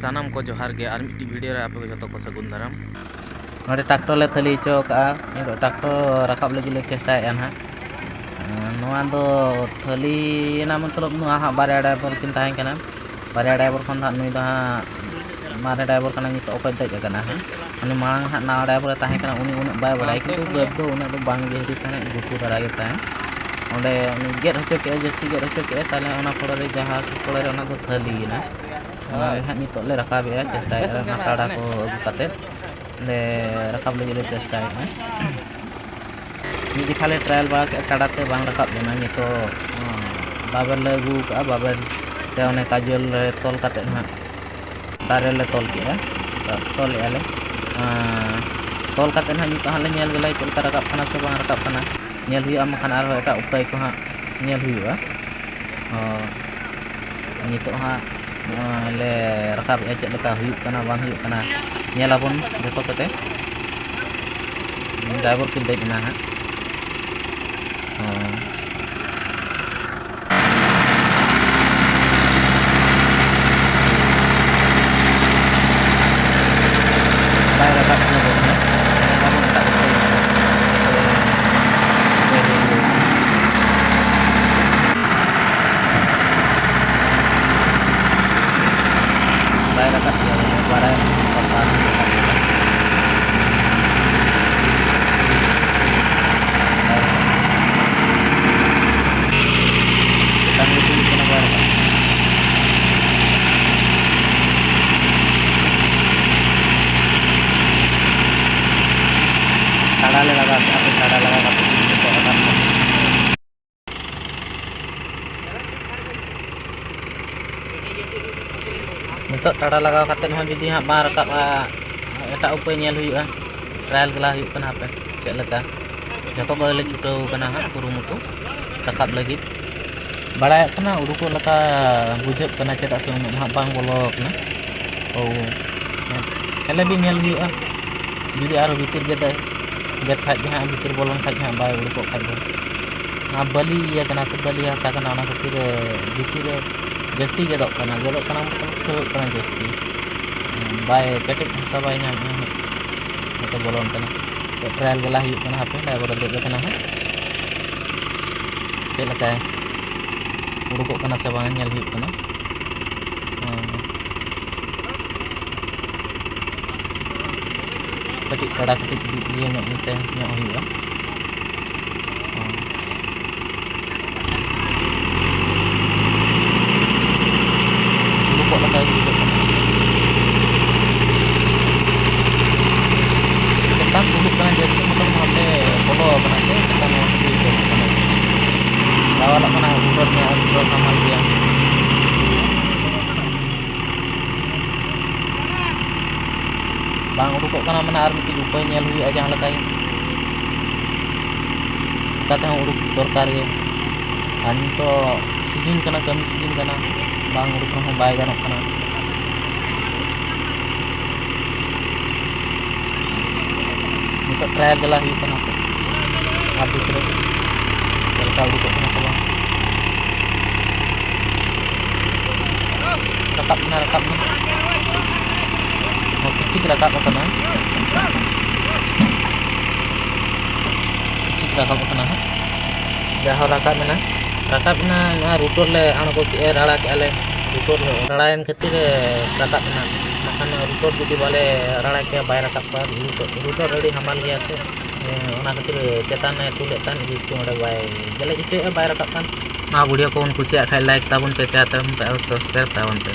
सानाम को जोहार गे आर मिट्टी वीडियो रे आपे जतो को सगुन दाराम नोडे ट्रैक्टर ले थली चो का ट्रैक्टर रकाब लगी ले चेष्टा है ना दो थली ना मतलब नुआ हा बारे ड्राइवर किन ताहें कना बारे ड्राइवर खन नुई दो हा मारे ड्राइवर कना नितो ओकय दej कना है अनि मांग हा ना ड्राइवर ताहें कना उनी उन बाय बड़ाई किंतु गब दो उना दो बांग जेहरी ताने गुटू दरा गे ताहें ओंडे गेट हचो के जस्ती गेट हचो के ताले ओना पड़े जहां पड़े ओना दो थली ना ओना हा नितो ले रकाब है चेष्टा है ना टाड़ा को अगु काते ले रकाब लगी ले चेष्टा है निजी खाले ट्रायल बा के टाड़ाते बांग रकाब लेना नितो बाबर ले अगु का बाबर ते ओने काजल ले तोल काते ना दारे ले तोल के तोल याले तोल काते ना नितो हाले नेल गेलै चलता रकाब खाना से बांग रकाब खाना नेल हुआ मखान आर एटा उपाय को हाँ नेल हुआ नितो हाँ ले रकाब चेक लेका हुयुक कना बांग हुयुक कना नेलाबन जतो कते ड्राइवर किन देज ना हाँ बाय रकाब कना बोलना नेलाबन एटा उपाय बाय रकाब बारे पता टाड़ा ले लगा के टाड़ा लगा के तो अटक नितो टाड़ा लगा काते हो जुदी हां बा रकाब एटा उपाय नेल हुयुआ ट्रायल गला हुयुक कना पे चेक लेका जतो को ले छुटाव कना हां कुरुमुटु रकाब लगी बड़ाय कना उडुको लका बुझक कना चेदा से उन हां बांग बोलो कना ओ हेले भी नेल हुयुआ जुदी आरो भीतर गेदा गेट खाज हां भीतर बोलन खाज हां बाय उडुको खाज ना बली या कना से बली हासा कना ना खातिर भीतर जस्ती गेदक कना मतलब कना जस्ती बाय केटे हासा बाय नाम तो बोलन कना तो ट्रायल गला हुयुक कना हापे ड्राइवर दे कना हां चेक लका उडुको कना से बांग नेल हुयुक कना कटी टाड़ा कटी ये नते नो हुयुआ उडुको लका हुयुक कना केतान उडुक कना जस्ती मतलब हमने बोलो कना से केतान हुयुक कना लावाला कना उडर में उडर हमाल गया बांग उडुको कना माने आर मिटी उपाय नेल हुयुआ जहां लकाय काते हो उडुक दरकार गे आनी तो सीजन कना कमी सीजन कना बांग उडुक हो बाय गानोक कना नितो ट्रायल गला हुयुक कना आर दूसरे चलता उडुको कना से बांग रकाब ना kecik rakap kena jauh rakap na rutor le anako rara ke ale rutor rarayan khatir rakap na makan rutor judi bale rara ke bay rakap pa rutor adi hamal gaya se ona khatir chetan na tuletan jistu ode bay jale jitu bay rakap kan na video ko un kusiak khai like tabun pe share tabun pe subscribe tabun pe